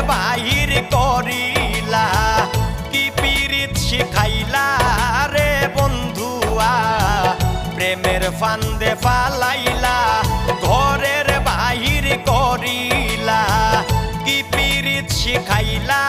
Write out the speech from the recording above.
বাহির করিলা কি পীড়িত শিখাইলা রে বন্ধুয়া প্রেমের ফান্দে ফালাইলা ঘরের বাহির করিলা কি পীড়িত শিখাইলা